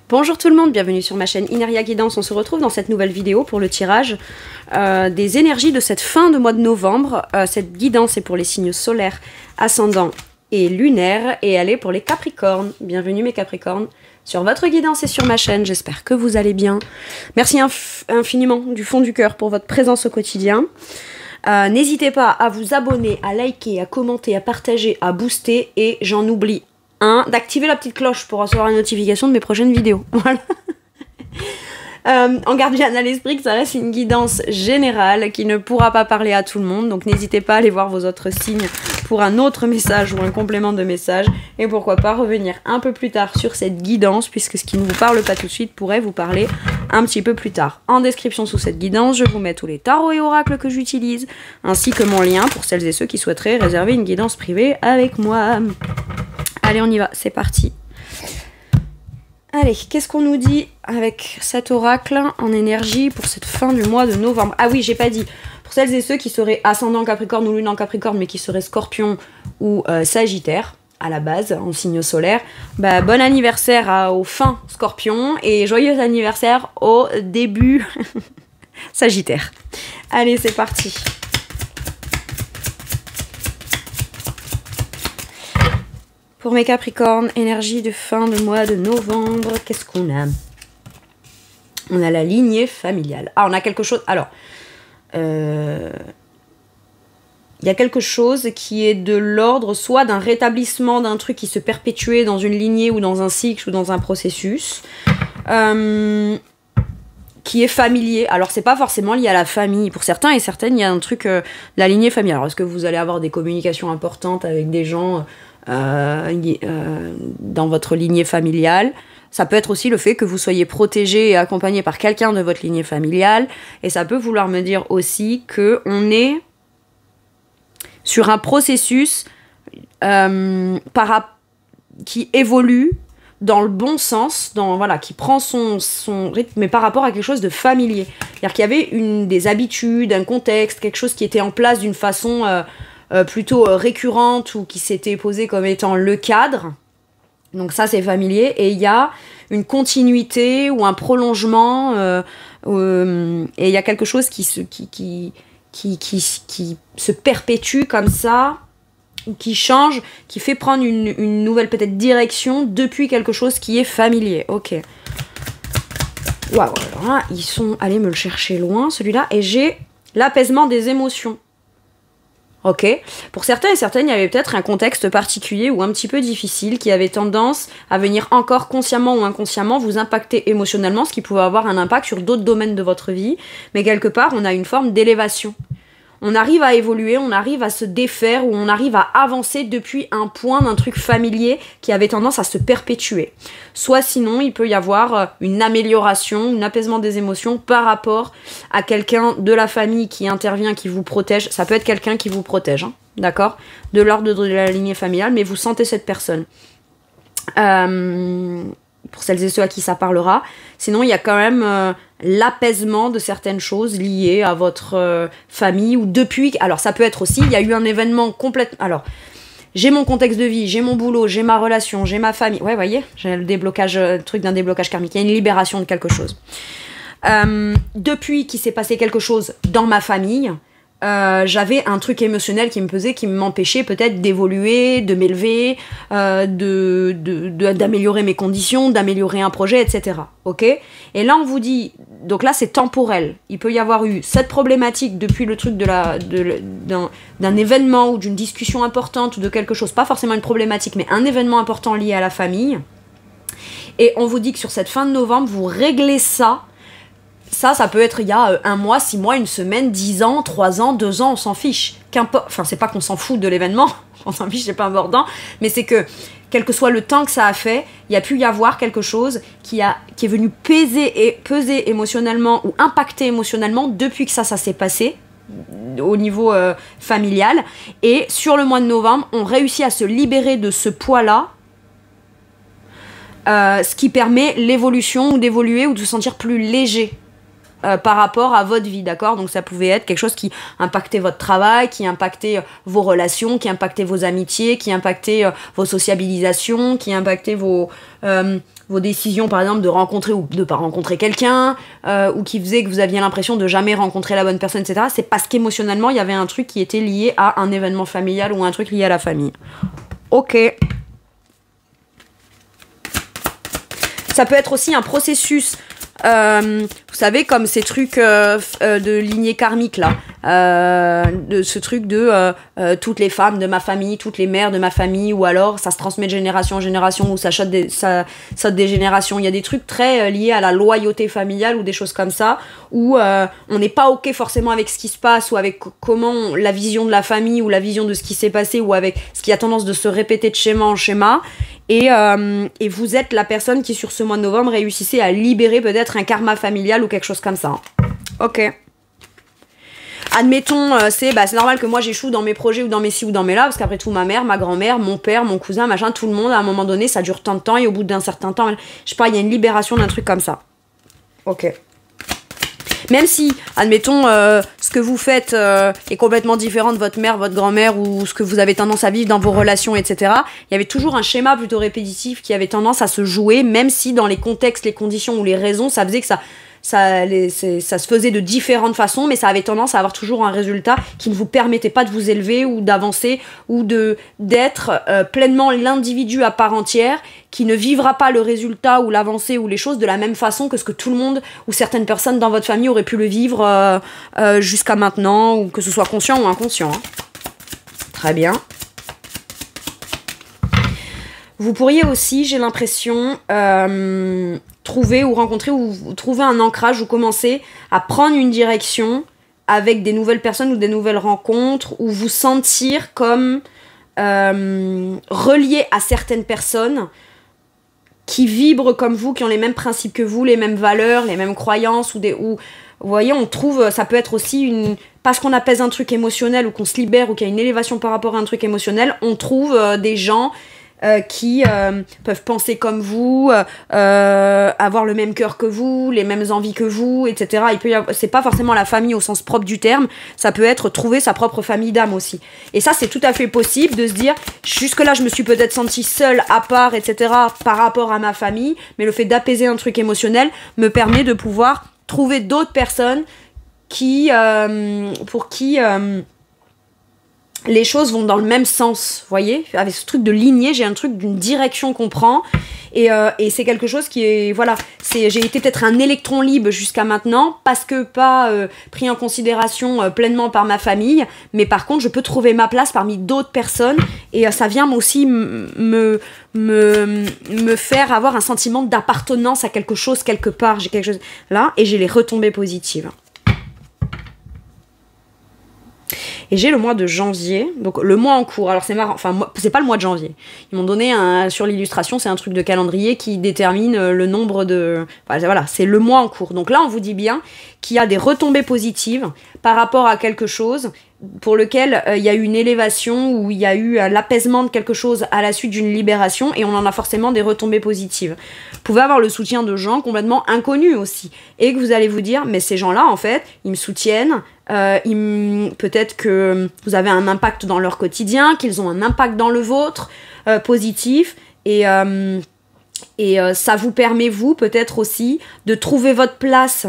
Bonjour tout le monde, bienvenue sur ma chaîne Ineria Guidance. On se retrouve dans cette nouvelle vidéo pour le tirage des énergies de cette fin de mois de novembre. Cette guidance est pour les signes solaires, ascendants et lunaires et elle est pour les Capricornes. Bienvenue mes Capricornes sur votre guidance et sur ma chaîne. J'espère que vous allez bien. Merci infiniment du fond du cœur pour votre présence au quotidien. N'hésitez pas à vous abonner, à liker, à commenter, à partager, à booster et j'en oublie d'activer la petite cloche pour recevoir une notification de mes prochaines vidéos. Voilà. En gardant bien à l'esprit que ça reste une guidance générale qui ne pourra pas parler à tout le monde. Donc n'hésitez pas à aller voir vos autres signes pour un autre message ou un complément de message. Et pourquoi pas revenir un peu plus tard sur cette guidance, puisque ce qui ne vous parle pas tout de suite pourrait vous parler un petit peu plus tard. En description sous cette guidance, je vous mets tous les tarots et oracles que j'utilise, ainsi que mon lien pour celles et ceux qui souhaiteraient réserver une guidance privée avec moi. Allez, on y va, c'est parti. Allez, qu'est-ce qu'on nous dit avec cet oracle en énergie pour cette fin du mois de novembre? Ah oui, j'ai pas dit. Pour celles et ceux qui seraient ascendant Capricorne ou lune en Capricorne, mais qui seraient Scorpion ou Sagittaire, à la base, en signe solaire, bah, bon anniversaire au fin Scorpion et joyeux anniversaire au début Sagittaire. Allez, c'est parti. Pour mes Capricornes, énergie de fin de mois de novembre, qu'est-ce qu'on a? On a la lignée familiale. Ah, on a quelque chose... Alors, il y a quelque chose qui est de l'ordre soit d'un rétablissement d'un truc qui se perpétuait dans une lignée ou dans un cycle ou dans un processus, qui est familier. Alors, c'est pas forcément lié à la famille. Pour certains et certaines, il y a un truc... la lignée familiale. Alors, est-ce que vous allez avoir des communications importantes avec des gens... dans votre lignée familiale? Ça peut être aussi le fait que vous soyez protégé et accompagné par quelqu'un de votre lignée familiale, et ça peut vouloir me dire aussi que on est sur un processus qui évolue dans le bon sens, voilà, qui prend son rythme, mais par rapport à quelque chose de familier. C'est-à-dire qu'il y avait des habitudes, un contexte, quelque chose qui était en place d'une façon plutôt récurrente ou qui s'était posée comme étant le cadre. Donc ça, c'est familier. Et il y a une continuité ou un prolongement et il y a quelque chose qui se perpétue comme ça, ou qui change, qui fait prendre une nouvelle peut-être direction depuis quelque chose qui est familier. Ok. Waouh, alors là, ils sont allés me le chercher loin, celui-là. Et j'ai l'apaisement des émotions. Ok. Pour certains et certaines, il y avait peut-être un contexte particulier ou un petit peu difficile qui avait tendance à venir encore consciemment ou inconsciemment vous impacter émotionnellement, ce qui pouvait avoir un impact sur d'autres domaines de votre vie. Mais quelque part, on a une forme d'élévation. On arrive à évoluer, on arrive à se défaire ou on arrive à avancer depuis un point d'un truc familier qui avait tendance à se perpétuer. Soit sinon, il peut y avoir une amélioration, un apaisement des émotions par rapport à quelqu'un de la famille qui intervient, qui vous protège. Ça peut être quelqu'un qui vous protège, hein, d'accord? De l'ordre de la lignée familiale, mais vous sentez cette personne. Pour celles et ceux à qui ça parlera. Sinon, il y a quand même l'apaisement de certaines choses liées à votre famille ou depuis... Alors, ça peut être aussi, il y a eu un événement complètement... Alors, j'ai mon contexte de vie, j'ai mon boulot, j'ai ma relation, j'ai ma famille. Ouais, vous voyez, j'ai le déblocage, le truc d'un déblocage karmique. Il y a une libération de quelque chose. Depuis qu'il s'est passé quelque chose dans ma famille... j'avais un truc émotionnel qui me pesait, qui m'empêchait peut-être d'évoluer, de m'élever, d'améliorer mes conditions, d'améliorer un projet, etc. Ok? Et là, on vous dit... Donc là, c'est temporel. Il peut y avoir eu cette problématique depuis le truc d'un événement ou d'une discussion importante ou de quelque chose. Pas forcément une problématique, mais un événement important lié à la famille. Et on vous dit que sur cette fin de novembre, vous réglez ça. Ça peut être il y a 1 mois, 6 mois, 1 semaine, 10 ans, 3 ans, 2 ans, on s'en fiche. Enfin, c'est pas qu'on s'en fout de l'événement, on s'en fiche, c'est pas important, mais c'est que, quel que soit le temps que ça a fait, il y a pu y avoir quelque chose qui est venu peser émotionnellement ou impacter émotionnellement depuis que ça s'est passé au niveau familial. Et sur le mois de novembre, on réussit à se libérer de ce poids-là, ce qui permet l'évolution ou d'évoluer ou de se sentir plus léger. Par rapport à votre vie, d'accord? Donc ça pouvait être quelque chose qui impactait votre travail, qui impactait vos relations, qui impactait vos amitiés, qui impactait vos sociabilisations, qui impactait vos vos décisions, par exemple, de rencontrer ou de pas rencontrer quelqu'un, ou qui faisait que vous aviez l'impression de jamais rencontrer la bonne personne, etc. C'est parce qu'émotionnellement, il y avait un truc qui était lié à un événement familial ou un truc lié à la famille. Ok. Ça peut être aussi un processus, vous savez, comme ces trucs de lignée karmique, là. De ce truc de toutes les femmes de ma famille, toutes les mères de ma famille, ou alors ça se transmet de génération en génération, ou ça saute des générations. Il y a des trucs très liés à la loyauté familiale, ou des choses comme ça, où on n'est pas ok forcément avec ce qui se passe, ou avec comment la vision de la famille, ou la vision de ce qui s'est passé, ou avec ce qui a tendance de se répéter de schéma en schéma. Et vous êtes la personne qui, sur ce mois de novembre, réussissait à libérer peut-être un karma familial ou quelque chose comme ça. Ok. Admettons, c'est normal que moi j'échoue dans mes projets ou dans mes ci ou dans mes là, parce qu'après tout, ma mère, ma grand-mère, mon père, mon cousin, machin, tout le monde, à un moment donné, ça dure tant de temps, et au bout d'un certain temps, je sais pas, il y a une libération d'un truc comme ça. Ok. Même si, admettons, ce que vous faites est complètement différent de votre mère, votre grand-mère, ou ce que vous avez tendance à vivre dans vos relations, etc., il y avait toujours un schéma plutôt répétitif qui avait tendance à se jouer, même si dans les contextes, les conditions ou les raisons, ça faisait que ça se faisait de différentes façons, mais ça avait tendance à avoir toujours un résultat qui ne vous permettait pas de vous élever ou d'avancer ou d'être pleinement l'individu à part entière qui ne vivra pas le résultat ou l'avancée ou les choses de la même façon que ce que tout le monde ou certaines personnes dans votre famille auraient pu le vivre jusqu'à maintenant, ou que ce soit conscient ou inconscient. Hein. Très bien. Vous pourriez aussi, j'ai l'impression, trouver ou rencontrer ou trouver un ancrage ou commencer à prendre une direction avec des nouvelles personnes ou des nouvelles rencontres, ou vous sentir comme relié à certaines personnes qui vibrent comme vous, qui ont les mêmes principes que vous, les mêmes valeurs, les mêmes croyances, ou vous voyez, on trouve, ça peut être aussi parce qu'on apaise un truc émotionnel ou qu'on se libère ou qu'il y a une élévation par rapport à un truc émotionnel, on trouve des gens qui peuvent penser comme vous, avoir le même cœur que vous, les mêmes envies que vous, etc. C'est pas forcément la famille au sens propre du terme, ça peut être trouver sa propre famille d'âme aussi. Et ça, c'est tout à fait possible de se dire, jusque-là, je me suis peut-être sentie seule, à part, etc., par rapport à ma famille, mais le fait d'apaiser un truc émotionnel me permet de pouvoir trouver d'autres personnes pour qui les choses vont dans le même sens, vous voyez. Avec ce truc de lignée, j'ai un truc d'une direction qu'on prend, et c'est quelque chose qui est, voilà, j'ai été peut-être un électron libre jusqu'à maintenant, parce que pas pris en considération pleinement par ma famille, mais par contre, je peux trouver ma place parmi d'autres personnes, et ça vient aussi me faire avoir un sentiment d'appartenance à quelque chose, quelque part, j'ai quelque chose là, et j'ai les retombées positives. Et j'ai le mois de janvier, donc le mois en cours. Alors c'est marrant, enfin c'est pas le mois de janvier. Ils m'ont donné sur l'illustration, c'est un truc de calendrier qui détermine le nombre de... Voilà, c'est le mois en cours. Donc là, on vous dit bien qu'il y a des retombées positives par rapport à quelque chose pour lequel il y a eu une élévation, ou il y a eu l'apaisement de quelque chose à la suite d'une libération, et on en a forcément des retombées positives. Vous pouvez avoir le soutien de gens complètement inconnus aussi, et que vous allez vous dire, mais ces gens-là, en fait, ils me soutiennent, peut-être que vous avez un impact dans leur quotidien, qu'ils ont un impact dans le vôtre, positif, et ça vous permet, vous, peut-être aussi, de trouver votre place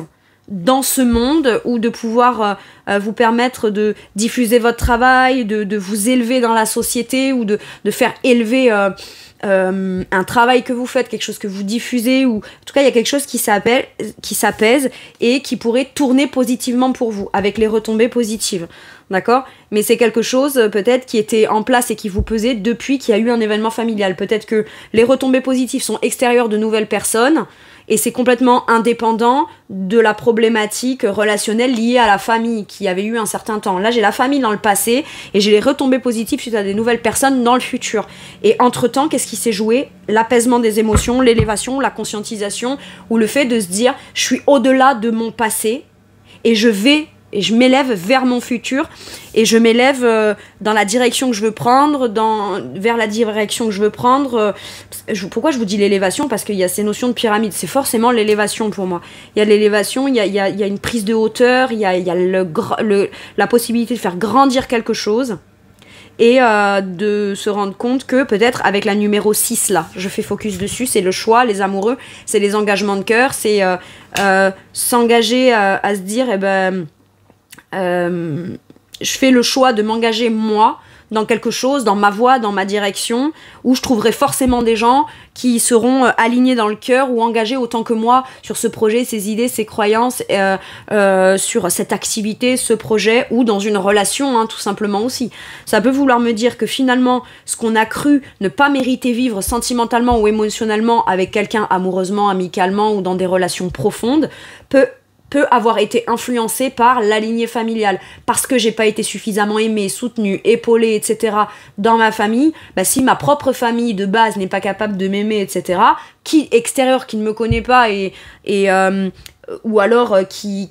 dans ce monde, ou de pouvoir vous permettre de diffuser votre travail, de vous élever dans la société, ou de faire élever un travail que vous faites, quelque chose que vous diffusez, ou en tout cas il y a quelque chose qui s'apaise et qui pourrait tourner positivement pour vous, avec les retombées positives, d'accord? Mais c'est quelque chose peut-être qui était en place et qui vous pesait depuis qu'il y a eu un événement familial. Peut-être que les retombées positives sont extérieures de nouvelles personnes, et c'est complètement indépendant de la problématique relationnelle liée à la famille qui avait eu un certain temps. Là, j'ai la famille dans le passé, et j'ai les retombées positives suite à des nouvelles personnes dans le futur. Et entre-temps, qu'est-ce qui s'est joué? L'apaisement des émotions, l'élévation, la conscientisation, ou le fait de se dire, je suis au-delà de mon passé, et je m'élève vers mon futur, et je m'élève dans la direction que je veux prendre, vers la direction que je veux prendre. Pourquoi je vous dis l'élévation? Parce qu'il y a ces notions de pyramide, c'est forcément l'élévation pour moi. Il y a l'élévation, il y a une prise de hauteur, il y a la possibilité de faire grandir quelque chose, et de se rendre compte que peut-être avec la numéro 6 là, je fais focus dessus, c'est le choix, les amoureux, c'est les engagements de cœur, c'est s'engager à se dire, je fais le choix de m'engager moi dans quelque chose, dans ma voie, dans ma direction, où je trouverai forcément des gens qui seront alignés dans le cœur ou engagés autant que moi sur ce projet, ces idées, ces croyances, sur cette activité, ce projet, ou dans une relation, hein, tout simplement aussi. Ça peut vouloir me dire que finalement, ce qu'on a cru ne pas mériter vivre sentimentalement ou émotionnellement avec quelqu'un amoureusement, amicalement ou dans des relations profondes, peut avoir été influencé par la lignée familiale, parce que j'ai pas été suffisamment aimée, soutenue, épaulée, etc. dans ma famille. Si ma propre famille de base n'est pas capable de m'aimer, etc., qui extérieur, qui ne me connaît pas ou alors qui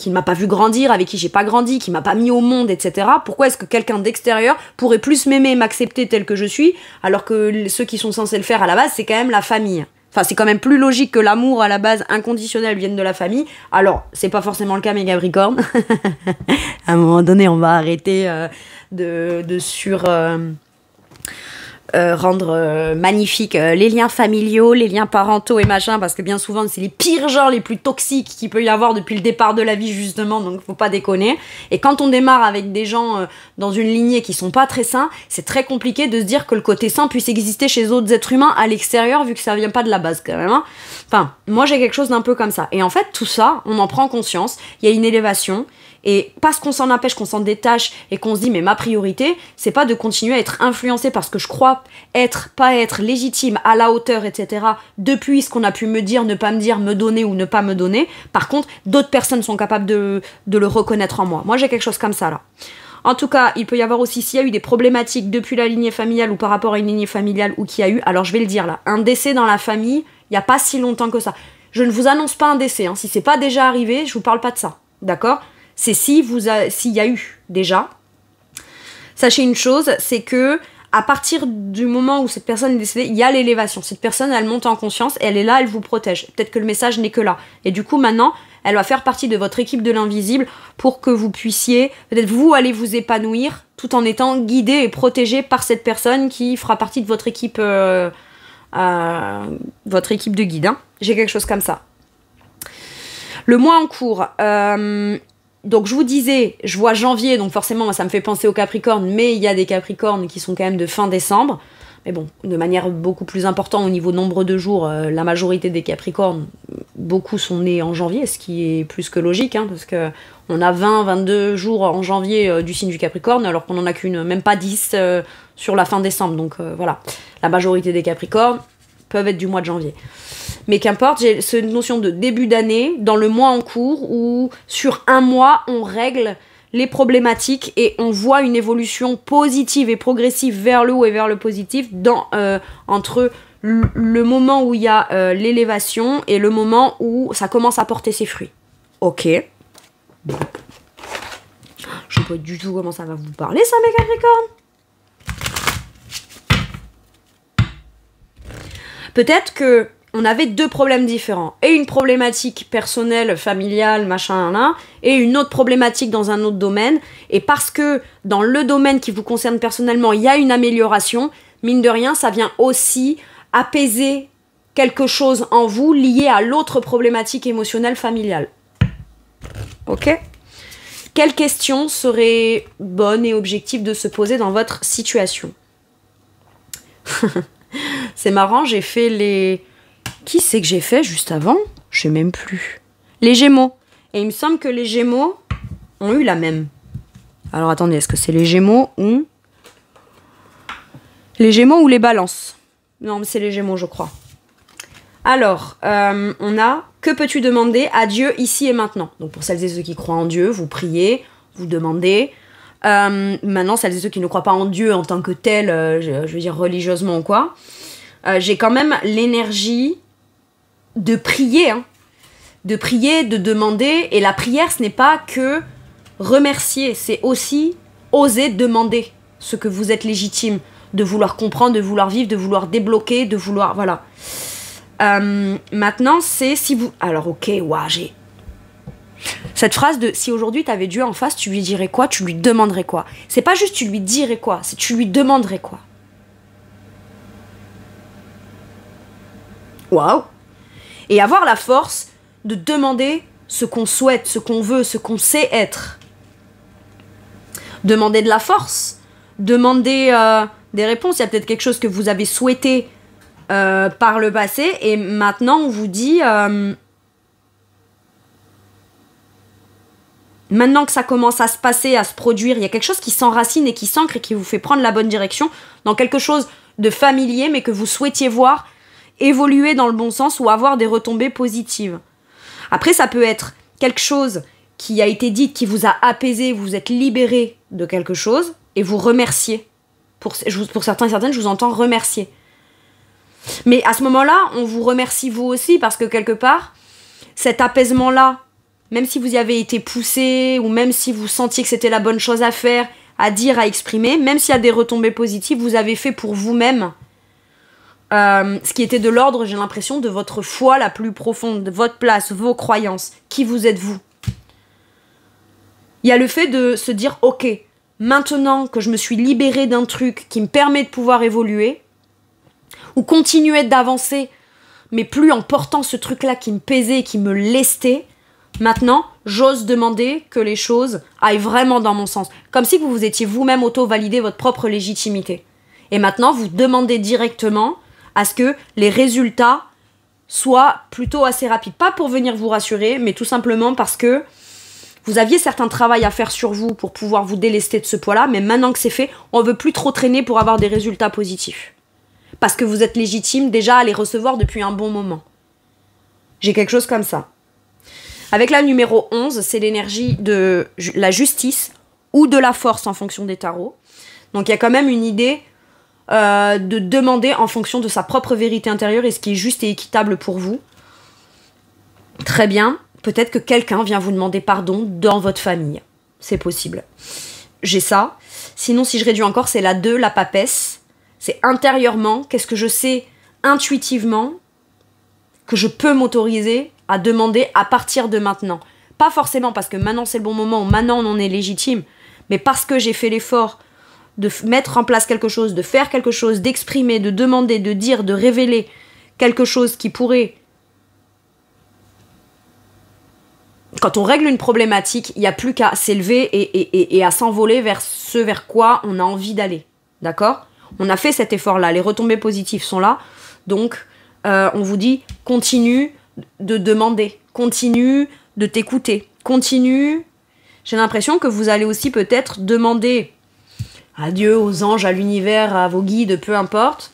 ne m'a pas vu grandir, avec qui j'ai pas grandi, qui m'a pas mis au monde, etc. Pourquoi est-ce que quelqu'un d'extérieur pourrait plus m'aimer et m'accepter tel que je suis, alors que ceux qui sont censés le faire à la base, c'est quand même la famille. Enfin, c'est quand même plus logique que l'amour à la base inconditionnel vienne de la famille. Alors, c'est pas forcément le cas, mes Capricornes. À un moment donné, on va arrêter rendre magnifiques les liens familiaux, les liens parentaux et machin, parce que bien souvent c'est les pires gens, les plus toxiques qu'il peut y avoir depuis le départ de la vie justement, donc faut pas déconner. Et quand on démarre avec des gens dans une lignée qui sont pas très sains, c'est très compliqué de se dire que le côté sain puisse exister chez d'autres êtres humains à l'extérieur, vu que ça vient pas de la base quand même, hein. Enfin, moi j'ai quelque chose d'un peu comme ça. Et en fait tout ça, on en prend conscience, il y a une élévation. Et parce qu'on s'en empêche, qu'on s'en détache et qu'on se dit mais ma priorité, c'est pas de continuer à être influencé parce que je crois pas être légitime, à la hauteur, etc. depuis ce qu'on a pu me dire, ne pas me dire, me donner ou ne pas me donner. Par contre, d'autres personnes sont capables de le reconnaître en moi. Moi j'ai quelque chose comme ça là. En tout cas, il peut y avoir aussi, s'il y a eu des problématiques depuis la lignée familiale ou par rapport à une lignée familiale ou qu'il y a eu, alors je vais le dire là, un décès dans la famille, il n'y a pas si longtemps que ça. Je ne vous annonce pas un décès, hein. Si c'est pas déjà arrivé, je vous parle pas de ça, d'accord ? C'est s'il y a eu déjà. Sachez une chose, c'est que à partir du moment où cette personne est décédée, il y a l'élévation. Cette personne, elle monte en conscience, elle est là, elle vous protège. Peut-être que le message n'est que là. Et du coup, maintenant, elle va faire partie de votre équipe de l'invisible pour que vous puissiez, peut-être vous, aller vous épanouir tout en étant guidé et protégé par cette personne qui fera partie de votre équipe de guide. Hein. J'ai quelque chose comme ça. Le mois en cours... Donc je vous disais, je vois janvier, donc forcément moi, ça me fait penser aux Capricornes, mais il y a des Capricornes qui sont quand même de fin décembre. Mais bon, de manière beaucoup plus importante au niveau nombre de jours, la majorité des Capricornes, beaucoup sont nés en janvier, ce qui est plus que logique, hein, parce que on a 20-22 jours en janvier du signe du Capricorne, alors qu'on n'en a même pas 10 sur la fin décembre. Donc voilà, la majorité des Capricornes peuvent être du mois de janvier. Mais qu'importe, j'ai cette notion de début d'année, dans le mois en cours, où sur un mois, on règle les problématiques et on voit une évolution positive et progressive vers le haut et vers le positif entre le moment où il y a l'élévation et le moment où ça commence à porter ses fruits. Ok. Je ne sais pas du tout comment ça va vous parler, ça, mes Capricornes. Peut-être que on avait deux problèmes différents. Et une problématique personnelle, familiale, machin, là, et une autre problématique dans un autre domaine. Et parce que dans le domaine qui vous concerne personnellement, il y a une amélioration, mine de rien, ça vient aussi apaiser quelque chose en vous lié à l'autre problématique émotionnelle familiale. Ok ? Quelle question serait bonne et objective de se poser dans votre situation ? C'est marrant, j'ai fait les... Qui c'est que j'ai fait juste avant ? Je sais même plus. Les Gémeaux. Et il me semble que les Gémeaux ont eu la même. Alors attendez, est-ce que c'est les Gémeaux ou... Les Gémeaux ou les Balances ? Non, mais c'est les Gémeaux, je crois. Alors, on a « Que peux-tu demander à Dieu ici et maintenant ?» Donc pour celles et ceux qui croient en Dieu, vous priez, vous demandez. Maintenant, celles et ceux qui ne croient pas en Dieu en tant que tel, je veux dire religieusement ou quoi, j'ai quand même l'énergie de prier, hein. De prier, de demander. Et la prière, ce n'est pas que remercier, c'est aussi oser demander ce que vous êtes légitime, de vouloir comprendre, de vouloir vivre, de vouloir débloquer, de vouloir... Voilà. Maintenant, c'est si vous... Alors, ok, j'ai... Cette phrase de si aujourd'hui tu avais Dieu en face, tu lui dirais quoi? Tu lui demanderais quoi? C'est pas juste tu lui dirais quoi, c'est tu lui demanderais quoi. Waouh! Et avoir la force de demander ce qu'on souhaite, ce qu'on veut, ce qu'on sait être. Demander de la force, demander des réponses. Il y a peut-être quelque chose que vous avez souhaité par le passé et maintenant on vous dit maintenant que ça commence à se passer, à se produire, il y a quelque chose qui s'enracine et qui s'ancre et qui vous fait prendre la bonne direction dans quelque chose de familier mais que vous souhaitiez voir évoluer dans le bon sens ou avoir des retombées positives. Après, ça peut être quelque chose qui a été dit, qui vous a apaisé, vous êtes libéré de quelque chose et vous remerciez. Pour certains et certaines, je vous entends remercier. Mais à ce moment-là, on vous remercie vous aussi parce que quelque part, cet apaisement-là, même si vous y avez été poussé ou même si vous sentiez que c'était la bonne chose à faire, à dire, à exprimer, même s'il y a des retombées positives, vous avez fait pour vous-même ce qui était de l'ordre, j'ai l'impression, de votre foi la plus profonde, de votre place, vos croyances, qui vous êtes vous. Il y a le fait de se dire, ok, maintenant que je me suis libérée d'un truc qui me permet de pouvoir évoluer, ou continuer d'avancer, mais plus en portant ce truc-là qui me pesait, qui me lestait, maintenant, j'ose demander que les choses aillent vraiment dans mon sens. Comme si vous étiez vous-même auto-validé votre propre légitimité. Et maintenant, vous demandez directement à ce que les résultats soient plutôt assez rapides. Pas pour venir vous rassurer, mais tout simplement parce que vous aviez certain travail à faire sur vous pour pouvoir vous délester de ce poids-là, mais maintenant que c'est fait, on veut plus trop traîner pour avoir des résultats positifs. Parce que vous êtes légitime déjà à les recevoir depuis un bon moment. J'ai quelque chose comme ça. Avec la numéro 11, c'est l'énergie de la justice ou de la force en fonction des tarots. Donc il y a quand même une idée de demander en fonction de sa propre vérité intérieure et ce qui est juste et équitable pour vous. Très bien. Peut-être que quelqu'un vient vous demander pardon dans votre famille. C'est possible. J'ai ça. Sinon, si je réduis encore, c'est la 2, la papesse. C'est intérieurement, qu'est-ce que je sais intuitivement que je peux m'autoriser à demander à partir de maintenant. Pas forcément parce que maintenant c'est le bon moment ou maintenant on en est légitime, mais parce que j'ai fait l'effort de mettre en place quelque chose, de faire quelque chose, d'exprimer, de demander, de dire, de révéler quelque chose qui pourrait... Quand on règle une problématique, il n'y a plus qu'à s'élever et à s'envoler vers ce vers quoi on a envie d'aller. D'accord ? On a fait cet effort-là, les retombées positives sont là, donc on vous dit continue de demander, continue de t'écouter, continue. J'ai l'impression que vous allez aussi peut-être demander à Dieu, aux anges, à l'univers, à vos guides, peu importe,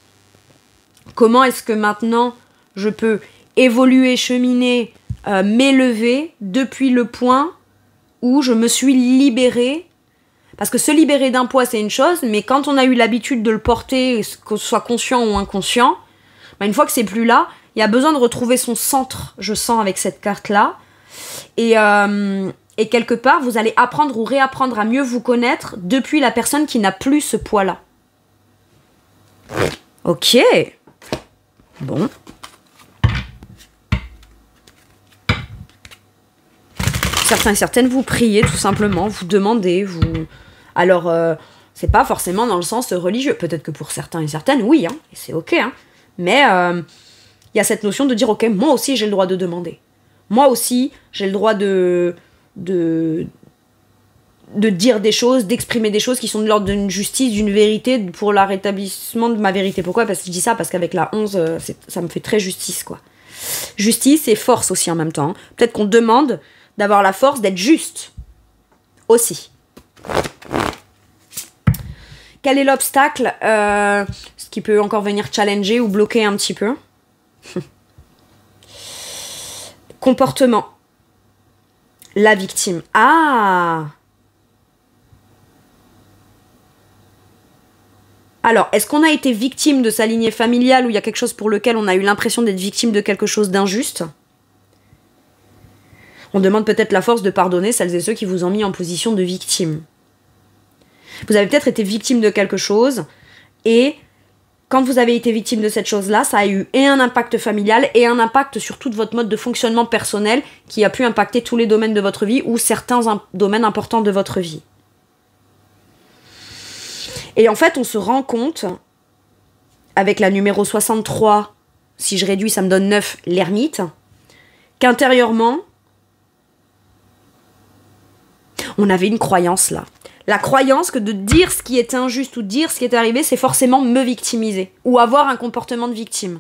comment est-ce que maintenant je peux évoluer, cheminer, m'élever depuis le point où je me suis libérée. Parce que se libérer d'un poids, c'est une chose, mais quand on a eu l'habitude de le porter, que ce soit conscient ou inconscient, bah une fois que c'est plus là, il y a besoin de retrouver son centre, je sens, avec cette carte-là. Et quelque part, vous allez apprendre ou réapprendre à mieux vous connaître depuis la personne qui n'a plus ce poids-là. Ok. Bon. Certains et certaines, vous priez tout simplement, vous demandez, vous... Alors, c'est pas forcément dans le sens religieux. Peut-être que pour certains et certaines, oui, hein, et c'est ok. Hein. Mais y a cette notion de dire, ok, moi aussi j'ai le droit de demander. Moi aussi, j'ai le droit de dire des choses, d'exprimer des choses qui sont de l'ordre d'une justice, d'une vérité, pour le rétablissement de ma vérité. Pourquoi ? Parce que je dis ça, parce qu'avec la 11, ça me fait très justice, quoi. Justice et force aussi en même temps. Hein. Peut-être qu'on demande d'avoir la force d'être juste. Aussi. Quel est l'obstacle ce qui peut encore venir challenger ou bloquer un petit peu. Comportement. La victime. Ah! Alors, est-ce qu'on a été victime de sa lignée familiale ou il y a quelque chose pour lequel on a eu l'impression d'être victime de quelque chose d'injuste ? On demande peut-être la force de pardonner celles et ceux qui vous ont mis en position de victime. Vous avez peut-être été victime de quelque chose et quand vous avez été victime de cette chose-là, ça a eu et un impact familial et un impact sur tout votre mode de fonctionnement personnel qui a pu impacter tous les domaines de votre vie ou certains domaines importants de votre vie. Et en fait, on se rend compte, avec la numéro 63, si je réduis, ça me donne 9, l'ermite, qu'intérieurement, on avait une croyance là. La croyance que de dire ce qui est injuste ou dire ce qui est arrivé, c'est forcément me victimiser ou avoir un comportement de victime.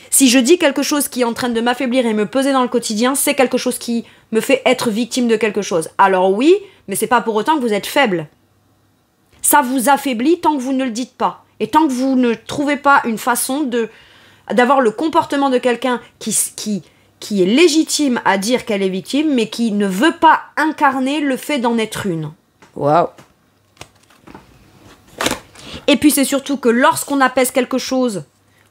Si je dis quelque chose qui est en train de m'affaiblir et me peser dans le quotidien, c'est quelque chose qui me fait être victime de quelque chose. Alors oui, mais c'est pas pour autant que vous êtes faible. Ça vous affaiblit tant que vous ne le dites pas. Et tant que vous ne trouvez pas une façon d'avoir le comportement de quelqu'un qui est légitime à dire qu'elle est victime, mais qui ne veut pas incarner le fait d'en être une. Waouh. Et puis c'est surtout que lorsqu'on apaise quelque chose,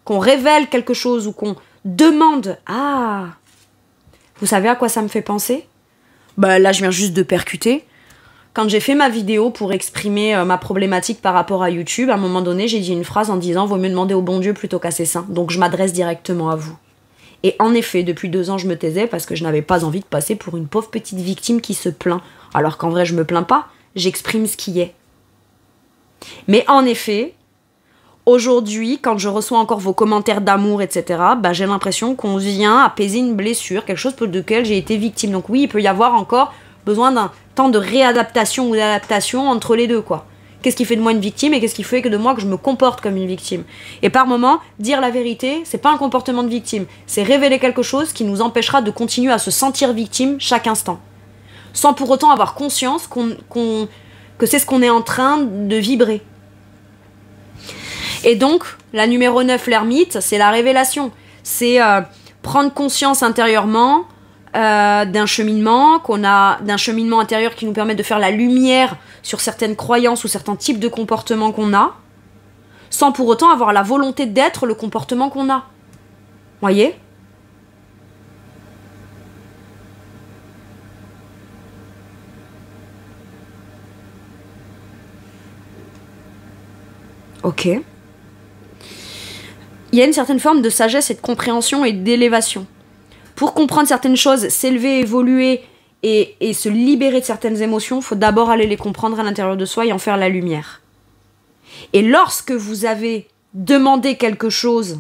qu'on révèle quelque chose ou qu'on demande... Ah, vous savez à quoi ça me fait penser? Bah là, je viens juste de percuter. Quand j'ai fait ma vidéo pour exprimer ma problématique par rapport à YouTube, à un moment donné, j'ai dit une phrase en disant « Vaut mieux demander au bon Dieu plutôt qu'à ses saints ». Donc je m'adresse directement à vous. Et en effet, depuis 2 ans, je me taisais parce que je n'avais pas envie de passer pour une pauvre petite victime qui se plaint. Alors qu'en vrai, je me plains pas, j'exprime ce qui est. Mais en effet, aujourd'hui, quand je reçois encore vos commentaires d'amour, etc., bah, j'ai l'impression qu'on vient apaiser une blessure, quelque chose de laquelle j'ai été victime. Donc oui, il peut y avoir encore besoin d'un temps de réadaptation ou d'adaptation entre les deux, quoi. Qu'est-ce qui fait de moi une victime et qu'est-ce qui fait que de moi que je me comporte comme une victime? Et par moment, dire la vérité, c'est pas un comportement de victime, c'est révéler quelque chose qui nous empêchera de continuer à se sentir victime chaque instant. Sans pour autant avoir conscience que c'est ce qu'on est en train de vibrer. Et donc, la numéro 9, l'ermite, c'est la révélation. C'est prendre conscience intérieurement d'un cheminement d'un cheminement intérieur qui nous permet de faire la lumière sur certaines croyances ou certains types de comportements qu'on a, sans pour autant avoir la volonté d'être le comportement qu'on a. Voyez ? Ok. Il y a une certaine forme de sagesse et de compréhension et d'élévation. Pour comprendre certaines choses, s'élever, évoluer et se libérer de certaines émotions, il faut d'abord aller les comprendre à l'intérieur de soi et en faire la lumière. Et lorsque vous avez demandé quelque chose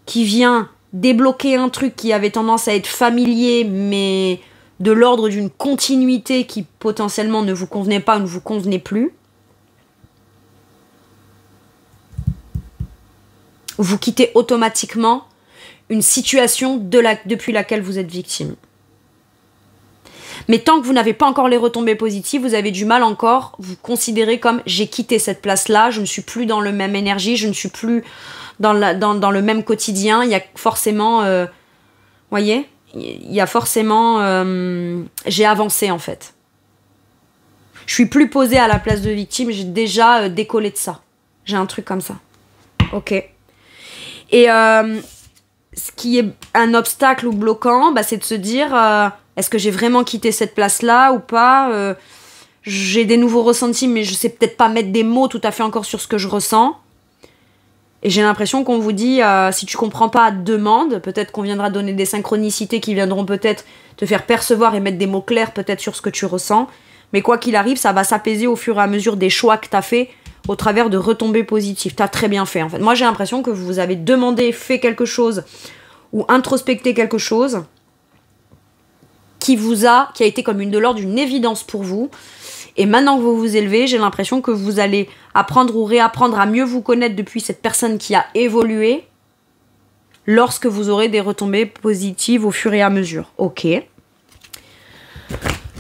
qui vient débloquer un truc qui avait tendance à être familier, mais de l'ordre d'une continuité qui potentiellement ne vous convenait pas ou ne vous convenait plus, vous quittez automatiquement une situation depuis laquelle vous êtes victime. Mais tant que vous n'avez pas encore les retombées positives, vous avez du mal encore, vous considérez comme j'ai quitté cette place-là, je ne suis plus dans le même énergie, je ne suis plus dans le même quotidien, il y a forcément, voyez, il y a forcément, j'ai avancé en fait. Je suis plus posée à la place de victime, j'ai déjà décollé de ça. J'ai un truc comme ça. Ok. Et ce qui est un obstacle ou bloquant, bah, c'est de se dire est-ce que j'ai vraiment quitté cette place-là ou pas j'ai des nouveaux ressentis, mais je sais peut-être pas mettre des mots tout à fait encore sur ce que je ressens. Et j'ai l'impression qu'on vous dit si tu comprends pas, demande. Peut-être qu'on viendra donner des synchronicités qui viendront peut-être te faire percevoir et mettre des mots clairs peut-être sur ce que tu ressens. Mais quoi qu'il arrive, ça va s'apaiser au fur et à mesure des choix que tu as fait au travers de retombées positives. Tu as très bien fait en fait. Moi j'ai l'impression que vous avez demandé, fait quelque chose ou introspecté quelque chose qui a été comme de l'ordre d'une évidence pour vous. Et maintenant que vous vous élevez, j'ai l'impression que vous allez apprendre ou réapprendre à mieux vous connaître depuis cette personne qui a évolué lorsque vous aurez des retombées positives au fur et à mesure. Ok.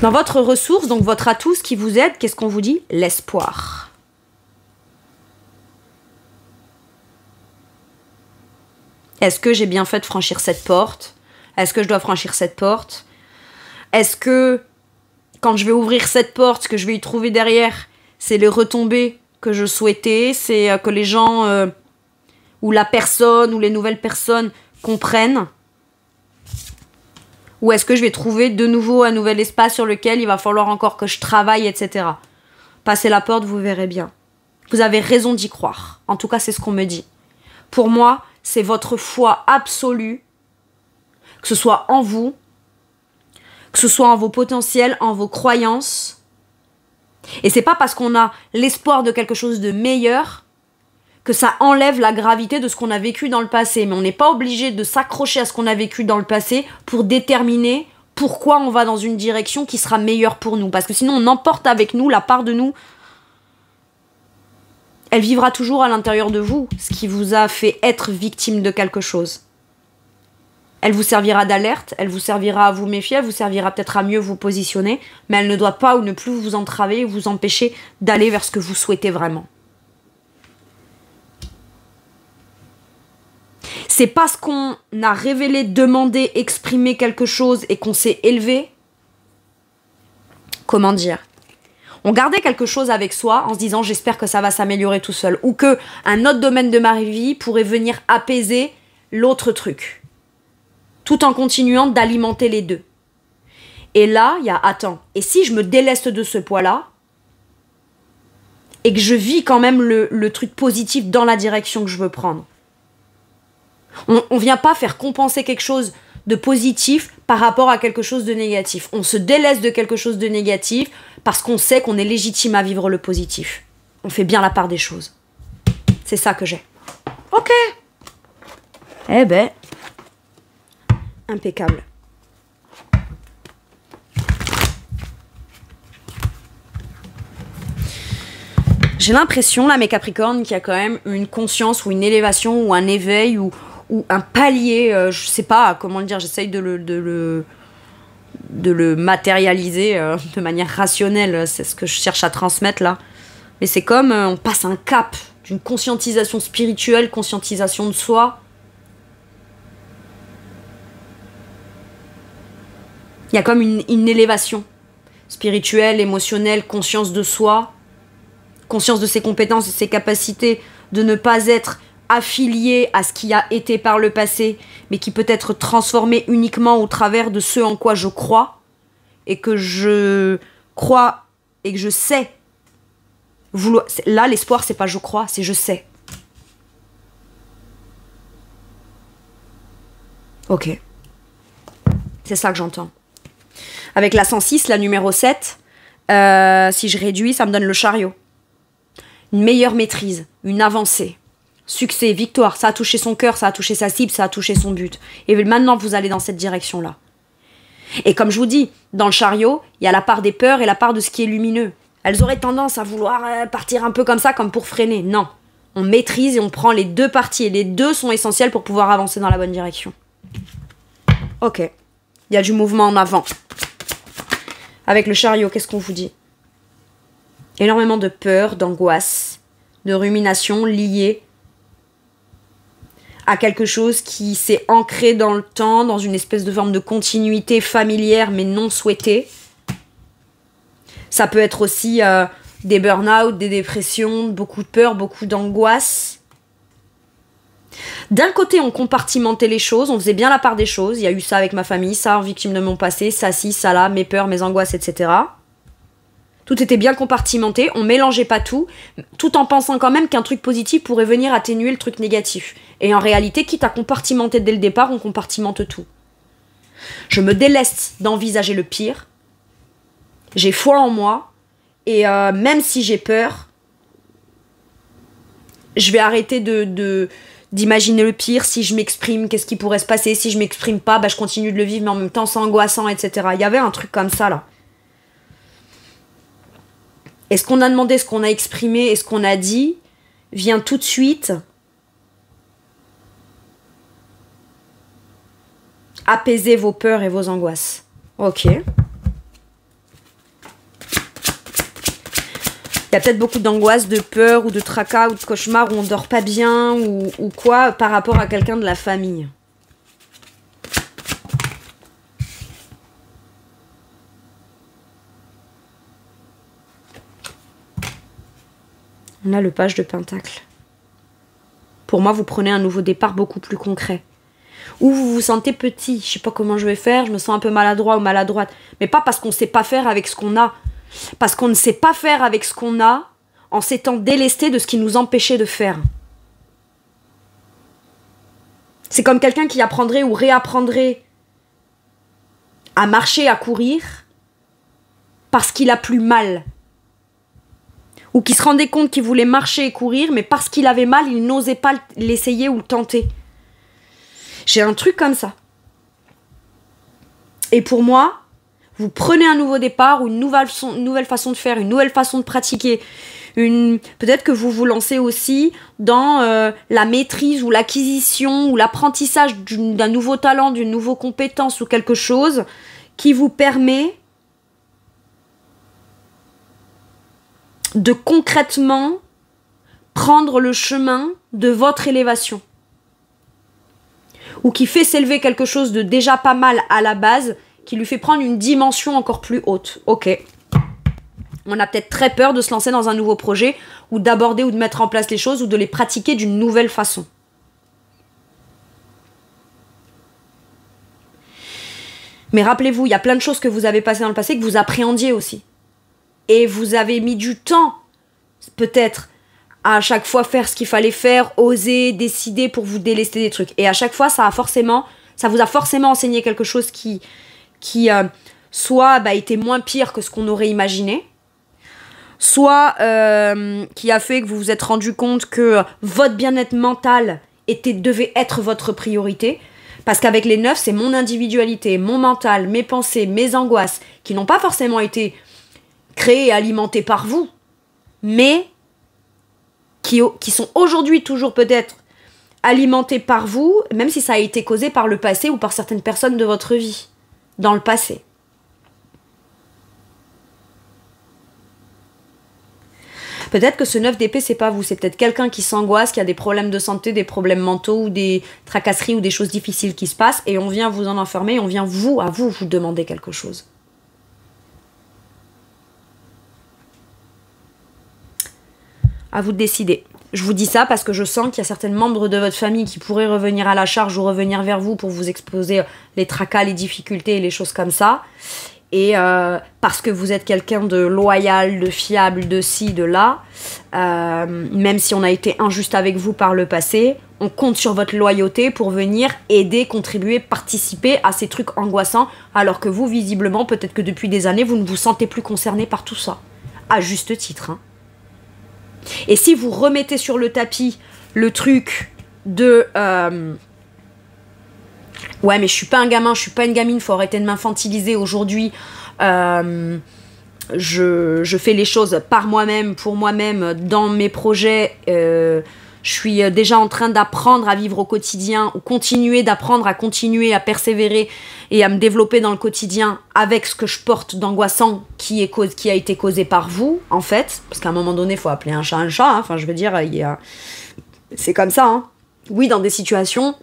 Dans votre ressource, donc votre atout, ce qui vous aide, qu'est-ce qu'on vous dit? L'espoir. Est-ce que j'ai bien fait de franchir cette porte? Est-ce que je dois franchir cette porte? Est-ce que quand je vais ouvrir cette porte, ce que je vais y trouver derrière, c'est les retombées que je souhaitais, c'est que les gens ou la personne ou les nouvelles personnes comprennent? Ou est-ce que je vais trouver de nouveau un nouvel espace sur lequel il va falloir encore que je travaille, etc. Passez la porte, vous verrez bien. Vous avez raison d'y croire. En tout cas, c'est ce qu'on me dit. Pour moi, c'est votre foi absolue, que ce soit en vous, que ce soit en vos potentiels, en vos croyances. Et c'est pas parce qu'on a l'espoir de quelque chose de meilleur que ça enlève la gravité de ce qu'on a vécu dans le passé. Mais on n'est pas obligé de s'accrocher à ce qu'on a vécu dans le passé pour déterminer pourquoi on va dans une direction qui sera meilleure pour nous. Parce que sinon, on emporte avec nous la part de nous. Elle vivra toujours à l'intérieur de vous, ce qui vous a fait être victime de quelque chose. Elle vous servira d'alerte, elle vous servira à vous méfier, elle vous servira peut-être à mieux vous positionner, mais elle ne doit pas ou ne plus vous entraver ou vous empêcher d'aller vers ce que vous souhaitez vraiment. C'est parce qu'on a révélé, demandé, exprimé quelque chose et qu'on s'est élevé. Comment dire ? On gardait quelque chose avec soi en se disant j'espère que ça va s'améliorer tout seul. Ou que un autre domaine de ma vie pourrait venir apaiser l'autre truc. Tout en continuant d'alimenter les deux. Et là, il y a attends. Et si je me déleste de ce poids-là et que je vis quand même le truc positif dans la direction que je veux prendre. On vient pas faire compenser quelque chose de positif par rapport à quelque chose de négatif. On se délaisse de quelque chose de négatif parce qu'on sait qu'on est légitime à vivre le positif. On fait bien la part des choses. C'est ça que j'ai. Ok. Eh ben, impeccable. J'ai l'impression, là, mes Capricornes, qu'il y a quand même une conscience ou une élévation ou un éveil ou un palier, je sais pas comment le dire, j'essaye de le matérialiser de manière rationnelle, c'est ce que je cherche à transmettre là. Mais c'est comme on passe un cap d'une conscientisation spirituelle, conscientisation de soi. Il y a comme une élévation spirituelle, émotionnelle, conscience de soi, conscience de ses compétences, de ses capacités, de ne pas être affilié à ce qui a été par le passé, mais qui peut être transformé uniquement au travers de ce en quoi je crois, et que je crois et que je sais. Là, l'espoir, c'est pas je crois, c'est je sais. Ok. C'est ça que j'entends. Avec la 106, la numéro 7, si je réduis, ça me donne le chariot. Une meilleure maîtrise, une avancée. Succès, victoire, ça a touché son cœur, ça a touché sa cible, ça a touché son but. Et maintenant, vous allez dans cette direction-là. Et comme je vous dis, dans le chariot, il y a la part des peurs et la part de ce qui est lumineux. Elles auraient tendance à vouloir partir un peu comme ça, comme pour freiner. Non, on maîtrise et on prend les deux parties. Et les deux sont essentiels pour pouvoir avancer dans la bonne direction. Ok, il y a du mouvement en avant. Avec le chariot, qu'est-ce qu'on vous dit ? Énormément de peur, d'angoisse, de rumination liée à quelque chose qui s'est ancré dans le temps, dans une espèce de forme de continuité familière mais non souhaitée. Ça peut être aussi des burn-out, des dépressions, beaucoup de peur, beaucoup d'angoisse. D'un côté, on compartimentait les choses, on faisait bien la part des choses. Il y a eu ça avec ma famille, ça en victime de mon passé, ça ci, ça là, mes peurs, mes angoisses, etc. Tout était bien compartimenté, on mélangeait pas tout, tout en pensant quand même qu'un truc positif pourrait venir atténuer le truc négatif. Et en réalité, quitte à compartimenter dès le départ, on compartimente tout. Je me déleste d'envisager le pire, j'ai foi en moi, et même si j'ai peur, je vais arrêter d'imaginer le pire. Si je m'exprime, qu'est-ce qui pourrait se passer? Si je m'exprime pas, bah, je continue de le vivre, mais en même temps c'est angoissant, etc. Il y avait un truc comme ça, là. Et ce qu'on a demandé, ce qu'on a exprimé et ce qu'on a dit vient tout de suite apaiser vos peurs et vos angoisses. Ok. Il y a peut-être beaucoup d'angoisse, de peur ou de tracas ou de cauchemars où on dort pas bien ou quoi par rapport à quelqu'un de la famille. On a le page de Pentacle. Pour moi, vous prenez un nouveau départ beaucoup plus concret. Ou vous vous sentez petit, je sais pas comment je vais faire, je me sens un peu maladroit ou maladroite. Mais pas parce qu'on sait pas faire avec ce qu'on a. Parce qu'on ne sait pas faire avec ce qu'on a, en s'étant délesté de ce qui nous empêchait de faire. C'est comme quelqu'un qui apprendrait ou réapprendrait à marcher, à courir, parce qu'il a plus mal. Ou qui se rendait compte qu'il voulait marcher et courir, mais parce qu'il avait mal, il n'osait pas l'essayer ou le tenter. J'ai un truc comme ça. Et pour moi, vous prenez un nouveau départ, ou une nouvelle façon de faire, une nouvelle façon de pratiquer. Peut-être que vous vous lancez aussi dans la maîtrise ou l'acquisition ou l'apprentissage d'un nouveau talent, d'une nouvelle compétence ou quelque chose qui vous permet de concrètement prendre le chemin de votre élévation. Ou qui fait s'élever quelque chose de déjà pas mal à la base, qui lui fait prendre une dimension encore plus haute. Ok. On a peut-être très peur de se lancer dans un nouveau projet, ou d'aborder ou de mettre en place les choses, ou de les pratiquer d'une nouvelle façon. Mais rappelez-vous, il y a plein de choses que vous avez passées dans le passé, que vous appréhendiez aussi. Et vous avez mis du temps, peut-être, à chaque fois faire ce qu'il fallait faire, oser, décider pour vous délester des trucs. Et à chaque fois, ça vous a forcément enseigné quelque chose qui soit était moins pire que ce qu'on aurait imaginé, soit qui a fait que vous vous êtes rendu compte que votre bien-être mental devait être votre priorité. Parce qu'avec les 9, c'est mon individualité, mon mental, mes pensées, mes angoisses, qui n'ont pas forcément été créées et alimentées par vous, mais qui sont aujourd'hui toujours peut-être alimentées par vous, même si ça a été causé par le passé ou par certaines personnes de votre vie, dans le passé. Peut-être que ce 9 d'épée, c'est pas vous, c'est peut-être quelqu'un qui s'angoisse, qui a des problèmes de santé, des problèmes mentaux ou des tracasseries ou des choses difficiles qui se passent, et on vient vous en informer, et on vient vous demander quelque chose. À vous de décider. Je vous dis ça parce que je sens qu'il y a certains membres de votre famille qui pourraient revenir à la charge ou revenir vers vous pour vous exposer les tracas, les difficultés et les choses comme ça. Et parce que vous êtes quelqu'un de loyal, de fiable, de ci, de là, même si on a été injuste avec vous par le passé, on compte sur votre loyauté pour venir aider, contribuer, participer à ces trucs angoissants, alors que vous, visiblement, peut-être que depuis des années, vous ne vous sentez plus concerné par tout ça. À juste titre, hein. Et si vous remettez sur le tapis le truc de... ouais, mais je suis pas un gamin, je suis pas une gamine, faut arrêter de m'infantiliser aujourd'hui. Je fais les choses par moi-même, pour moi-même, dans mes projets. Je suis déjà en train d'apprendre à vivre au quotidien, ou continuer d'apprendre à continuer à persévérer et à me développer dans le quotidien avec ce que je porte d'angoissant qui a été causé par vous, en fait. Parce qu'à un moment donné, il faut appeler un chat, hein. Enfin, je veux dire, c'est comme ça, hein. Oui, dans des situations...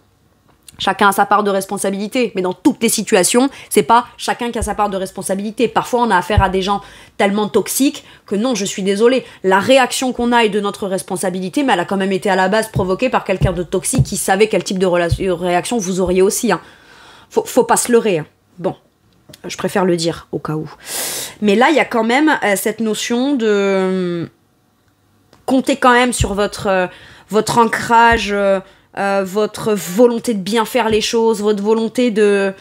Chacun a sa part de responsabilité, mais dans toutes les situations, c'est pas chacun qui a sa part de responsabilité. Parfois, on a affaire à des gens tellement toxiques que non, je suis désolée. La réaction qu'on a est de notre responsabilité, mais elle a quand même été à la base provoquée par quelqu'un de toxique qui savait quel type de réaction vous auriez aussi. Hein. Faut pas se leurrer. Hein. Bon, je préfère le dire au cas où. Mais là, il y a quand même cette notion de compter quand même sur votre ancrage. Votre volonté de bien faire les choses, votre volonté de...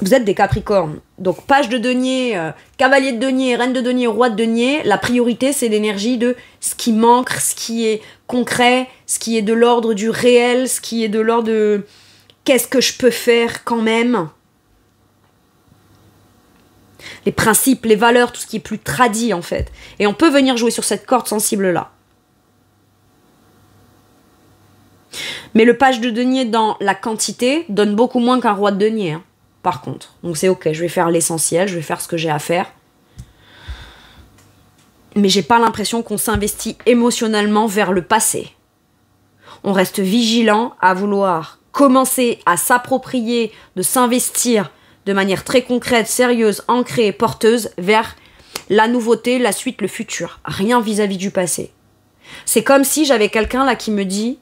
Vous êtes des Capricornes. Donc, page de denier, cavalier de denier, reine de denier, roi de denier, la priorité, c'est l'énergie de ce qui manque, ce qui est concret, ce qui est de l'ordre du réel, ce qui est de l'ordre de... Qu'est-ce que je peux faire quand même ? Les principes, les valeurs, tout ce qui est plus tradit, en fait. Et on peut venir jouer sur cette corde sensible-là. Mais le page de denier dans la quantité donne beaucoup moins qu'un roi de denier, hein, par contre. Donc c'est ok, je vais faire l'essentiel, je vais faire ce que j'ai à faire. Mais j'ai pas l'impression qu'on s'investit émotionnellement vers le passé. On reste vigilant à vouloir commencer à s'approprier, de s'investir de manière très concrète, sérieuse, ancrée, porteuse vers la nouveauté, la suite, le futur. Rien vis-à-vis du passé. C'est comme si j'avais quelqu'un là qui me dit...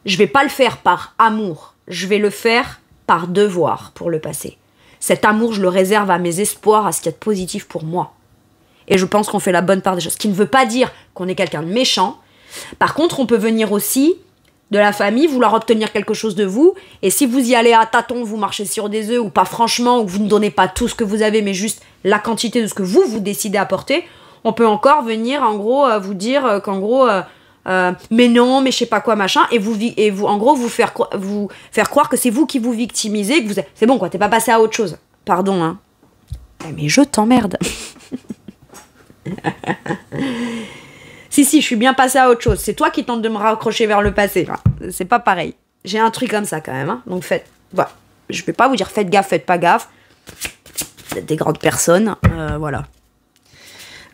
Je vais pas le faire par amour, je vais le faire par devoir pour le passé. Cet amour, je le réserve à mes espoirs, à ce qu'il y a de positif pour moi. Et je pense qu'on fait la bonne part des choses. Ce qui ne veut pas dire qu'on est quelqu'un de méchant. Par contre, on peut venir aussi de la famille, vouloir obtenir quelque chose de vous. Et si vous y allez à tâtons, vous marchez sur des œufs, ou pas franchement, ou que vous ne donnez pas tout ce que vous avez, mais juste la quantité de ce que vous décidez apporter, on peut encore venir, en gros, vous dire qu'en gros... mais non, mais je sais pas quoi, machin, et vous en gros, vous faire croire que c'est vous qui vous victimisez, que c'est bon, quoi, t'es pas passé à autre chose. Pardon, hein. Mais je t'emmerde. Si, je suis bien passée à autre chose. C'est toi qui tentes de me raccrocher vers le passé, là. C'est pas pareil. J'ai un truc comme ça, quand même, hein. Donc voilà. Je vais pas vous dire faites gaffe, faites pas gaffe. Vous êtes des grandes personnes, voilà.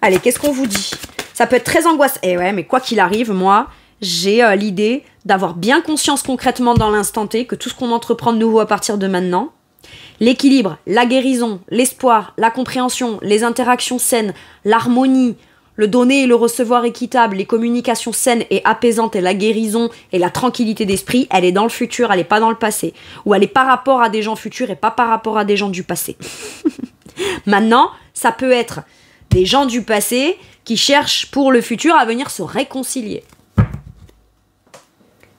Allez, qu'est-ce qu'on vous dit ? Ça peut être très angoissant. Et ouais, mais quoi qu'il arrive, moi, j'ai l'idée d'avoir bien conscience concrètement dans l'instant T que tout ce qu'on entreprend de nouveau à partir de maintenant, l'équilibre, la guérison, l'espoir, la compréhension, les interactions saines, l'harmonie, le donner et le recevoir équitable, les communications saines et apaisantes et la guérison et la tranquillité d'esprit, elle est dans le futur, elle est pas dans le passé. Ou elle est par rapport à des gens futurs et pas par rapport à des gens du passé. Maintenant, ça peut être des gens du passé qui cherchent pour le futur à venir se réconcilier.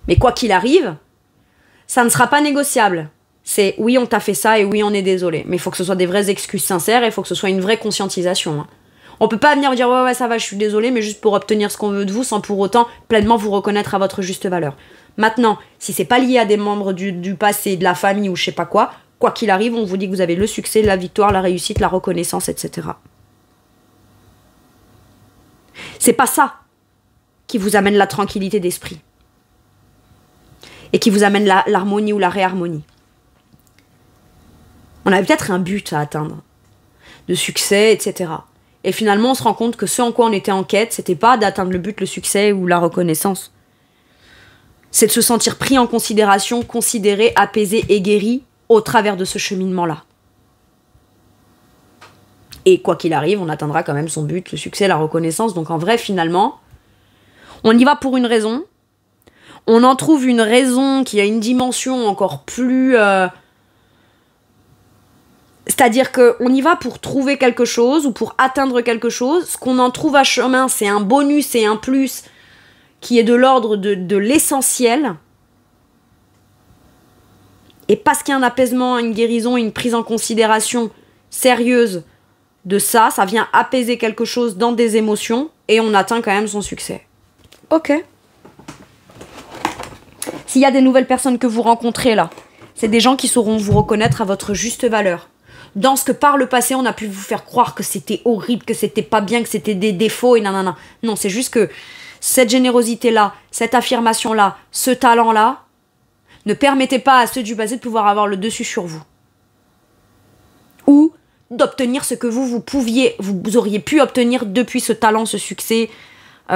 Mais quoi qu'il arrive, ça ne sera pas négociable. C'est oui, on t'a fait ça et oui, on est désolé. Mais il faut que ce soit des vraies excuses sincères et il faut que ce soit une vraie conscientisation. Hein. On peut pas venir dire ouais, ça va, je suis désolé, mais juste pour obtenir ce qu'on veut de vous sans pour autant pleinement vous reconnaître à votre juste valeur. Maintenant, si c'est pas lié à des membres du passé, de la famille ou je sais pas quoi qu'il arrive, on vous dit que vous avez le succès, la victoire, la réussite, la reconnaissance, etc. C'est pas ça qui vous amène la tranquillité d'esprit et qui vous amène l'harmonie ou la réharmonie. On avait peut-être un but à atteindre, de succès, etc. Et finalement, on se rend compte que ce en quoi on était en quête, c'était pas d'atteindre le but, le succès ou la reconnaissance. C'est de se sentir pris en considération, considéré, apaisé et guéri au travers de ce cheminement-là. Et quoi qu'il arrive, on atteindra quand même son but, le succès, la reconnaissance. Donc en vrai, finalement, on y va pour une raison. On en trouve une raison qui a une dimension encore plus... C'est-à-dire qu'on y va pour trouver quelque chose ou pour atteindre quelque chose. Ce qu'on en trouve à chemin, c'est un bonus et un plus qui est de l'ordre de l'essentiel. Et parce qu'il y a un apaisement, une guérison, une prise en considération sérieuse de ça, ça vient apaiser quelque chose dans des émotions et on atteint quand même son succès. Ok. S'il y a des nouvelles personnes que vous rencontrez là, c'est des gens qui sauront vous reconnaître à votre juste valeur. Dans ce que par le passé, on a pu vous faire croire que c'était horrible, que c'était pas bien, que c'était des défauts et nanana. Non, c'est juste que cette générosité-là, cette affirmation-là, ce talent-là, ne permettait pas à ceux du passé de pouvoir avoir le dessus sur vous. Ou d'obtenir ce que vous auriez pu obtenir depuis ce talent, ce succès,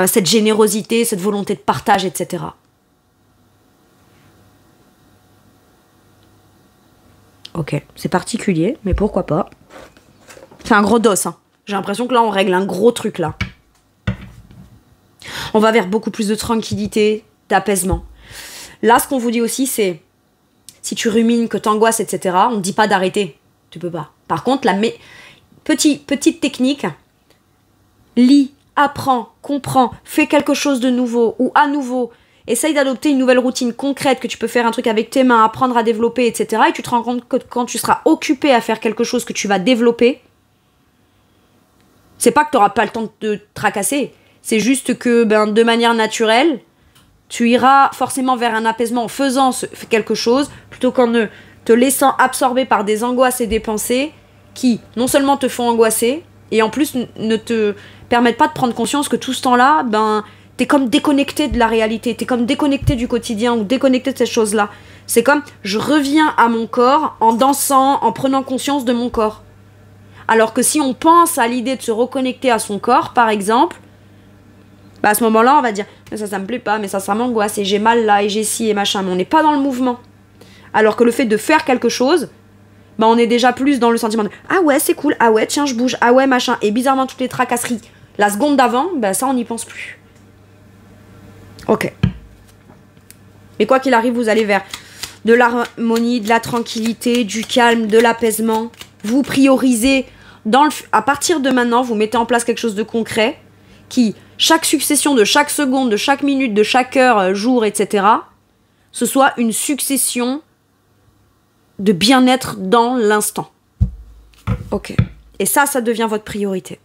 cette générosité, cette volonté de partage, etc. Ok, c'est particulier, mais pourquoi pas. C'est un gros dos, hein. J'ai l'impression que là, on règle un gros truc, là. On va vers beaucoup plus de tranquillité, d'apaisement. Là, ce qu'on vous dit aussi, c'est... Si tu rumines, que t'angoisses, etc., on ne dit pas d'arrêter. Tu peux pas. Par contre, petite technique, lis, apprends, comprends, fais quelque chose de nouveau, ou à nouveau... Essaye d'adopter une nouvelle routine concrète, que tu peux faire un truc avec tes mains, apprendre à développer, etc. Et tu te rends compte que quand tu seras occupé à faire quelque chose que tu vas développer, c'est pas que tu n'auras pas le temps de te tracasser. C'est juste que, de manière naturelle, tu iras forcément vers un apaisement en faisant quelque chose, plutôt qu'en ne te laissant absorber par des angoisses et des pensées qui, non seulement te font angoisser, et en plus ne te permettent pas de prendre conscience que tout ce temps-là, t'es comme déconnecté de la réalité, t'es comme déconnecté du quotidien ou déconnecté de ces choses-là. C'est comme, je reviens à mon corps en dansant, en prenant conscience de mon corps. Alors que si on pense à l'idée de se reconnecter à son corps, par exemple, à ce moment-là, on va dire, mais ça me plaît pas, mais ça m'angoisse, et j'ai mal là, et j'ai ci, et machin, mais on n'est pas dans le mouvement. Alors que le fait de faire quelque chose, on est déjà plus dans le sentiment de, ah ouais, c'est cool, ah ouais, tiens, je bouge, ah ouais, machin, et bizarrement, toutes les tracasseries, la seconde d'avant, ça, on n'y pense plus. Ok. Mais quoi qu'il arrive, vous allez vers de l'harmonie, de la tranquillité, du calme, de l'apaisement. Vous priorisez à partir de maintenant, vous mettez en place quelque chose de concret qui, chaque succession de chaque seconde, de chaque minute, de chaque heure, jour, etc., ce soit une succession de bien-être dans l'instant. Ok. Et ça devient votre priorité.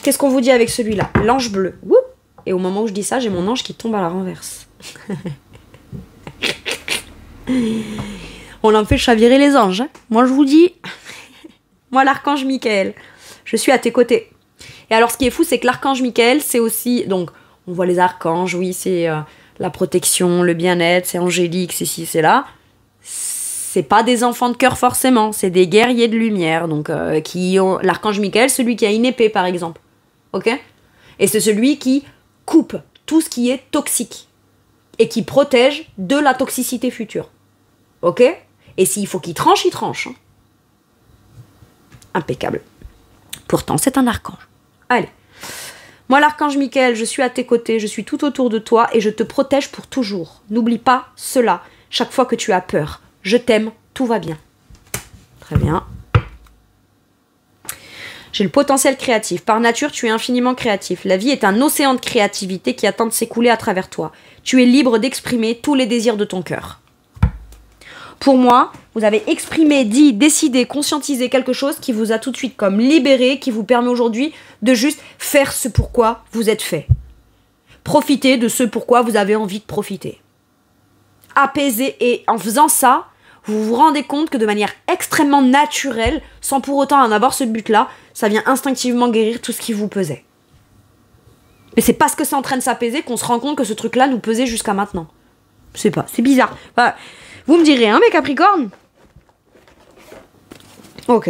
Qu'est-ce qu'on vous dit avec celui-là? L'ange bleu. Wouh! Et au moment où je dis ça, j'ai mon ange qui tombe à la renverse. On en fait chavirer les anges. Hein. Moi, je vous dis, moi, l'archange Michael, je suis à tes côtés. Et alors, ce qui est fou, c'est que l'archange Michael, c'est aussi... Donc, on voit les archanges, oui, c'est la protection, le bien-être, c'est angélique, c'est ci, c'est là. C'est pas des enfants de cœur forcément, c'est des guerriers de lumière. Donc, qui ont... L'archange Michael, celui qui a une épée, par exemple. Ok? Et c'est celui qui coupe tout ce qui est toxique. Et qui protège de la toxicité future. Ok? Et s'il faut qu'il tranche, il tranche. Hein. Impeccable. Pourtant, c'est un archange. Allez. Moi, l'archange Michael, je suis à tes côtés, je suis tout autour de toi et je te protège pour toujours. N'oublie pas cela. Chaque fois que tu as peur, je t'aime, tout va bien. Très bien. J'ai le potentiel créatif. Par nature, tu es infiniment créatif. La vie est un océan de créativité qui attend de s'écouler à travers toi. Tu es libre d'exprimer tous les désirs de ton cœur. Pour moi, vous avez exprimé, dit, décidé, conscientisé quelque chose qui vous a tout de suite comme libéré, qui vous permet aujourd'hui de juste faire ce pourquoi vous êtes fait. Profitez de ce pourquoi vous avez envie de profiter. Apaiser, et en faisant ça, vous vous rendez compte que de manière extrêmement naturelle, sans pour autant en avoir ce but-là, ça vient instinctivement guérir tout ce qui vous pesait. Mais c'est parce que c'est en train de s'apaiser qu'on se rend compte que ce truc-là nous pesait jusqu'à maintenant. Je sais pas, c'est bizarre. Voilà. Vous me direz, hein, mes Capricornes? Ok.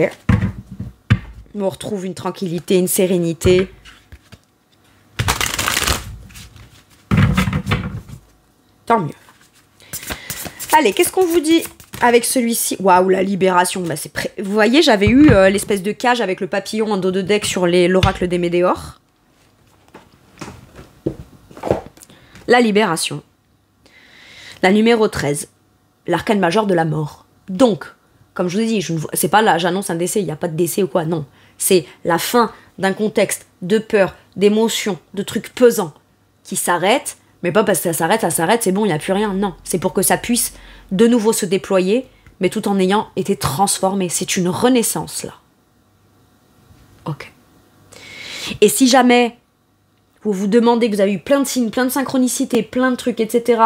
On retrouve une tranquillité, une sérénité. Tant mieux. Allez, qu'est-ce qu'on vous dit avec celui-ci? Waouh, la libération. Bah, vous voyez, j'avais eu l'espèce de cage avec le papillon en dos de deck sur l'oracle des Médéors. La libération. La numéro 13. L'arcane majeur de la mort. Donc, comme je vous ai dit, c'est pas là, j'annonce un décès, il n'y a pas de décès ou quoi, non. C'est la fin d'un contexte de peur, d'émotion, de trucs pesants qui s'arrêtent, mais pas parce que ça s'arrête, c'est bon, il n'y a plus rien, non. C'est pour que ça puisse de nouveau se déployer, mais tout en ayant été transformé. C'est une renaissance, là. Ok. Et si jamais vous vous demandez que vous avez eu plein de signes, plein de synchronicités, plein de trucs, etc.,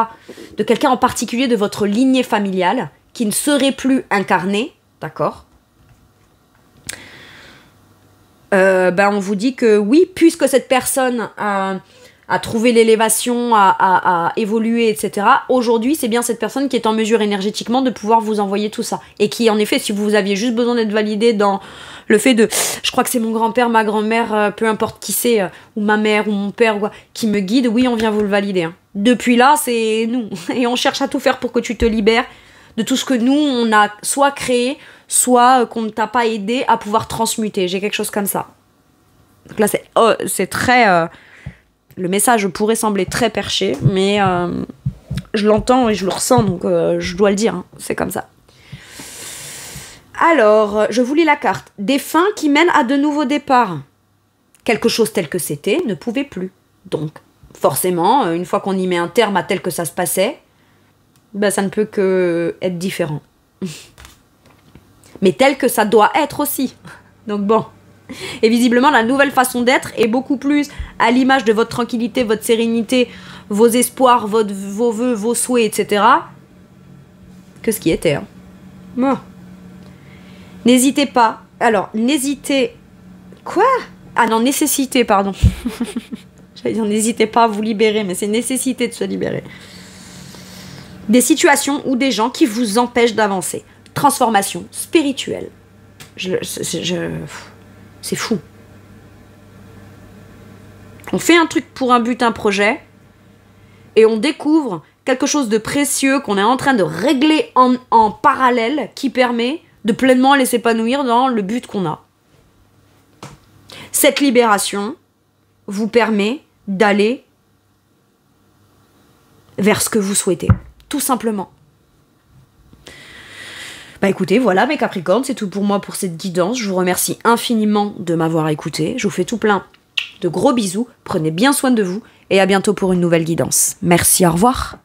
de quelqu'un en particulier de votre lignée familiale, qui ne serait plus incarné, d'accord, on vous dit que oui, puisque cette personne a trouvé l'élévation, a évolué, etc., aujourd'hui, c'est bien cette personne qui est en mesure énergétiquement de pouvoir vous envoyer tout ça. Et qui, en effet, si vous aviez juste besoin d'être validé dans le fait de, je crois que c'est mon grand-père, ma grand-mère, peu importe qui c'est, ou ma mère, ou mon père, ou quoi, qui me guide, oui, on vient vous le valider. Hein. Depuis là, c'est nous. Et on cherche à tout faire pour que tu te libères de tout ce que nous, on a soit créé, soit qu'on ne t'a pas aidé à pouvoir transmuter. J'ai quelque chose comme ça. Donc là, c'est très... le message pourrait sembler très perché, mais je l'entends et je le ressens, donc je dois le dire. Hein, c'est comme ça. Alors, je vous lis la carte. Des fins qui mènent à de nouveaux départs. Quelque chose tel que c'était ne pouvait plus. Donc, forcément, une fois qu'on y met un terme à tel que ça se passait, ben, ça ne peut que être différent. Mais tel que ça doit être aussi. Donc bon. Et visiblement, la nouvelle façon d'être est beaucoup plus à l'image de votre tranquillité, votre sérénité, vos espoirs, vos vœux, vos souhaits, etc. que ce qui était. Hein. Bon. N'hésitez pas. Alors, n'hésitez... Quoi? Ah non, nécessité, pardon. J'allais dire, n'hésitez pas à vous libérer, mais c'est nécessité de se libérer. Des situations ou des gens qui vous empêchent d'avancer. Transformation spirituelle. C'est fou. On fait un truc pour un but, un projet, et on découvre quelque chose de précieux qu'on est en train de régler en parallèle qui permet de pleinement aller s'épanouir dans le but qu'on a. Cette libération vous permet d'aller vers ce que vous souhaitez. Tout simplement. Bah écoutez, voilà mes Capricornes, c'est tout pour moi pour cette guidance. Je vous remercie infiniment de m'avoir écouté. Je vous fais tout plein de gros bisous. Prenez bien soin de vous et à bientôt pour une nouvelle guidance. Merci, au revoir.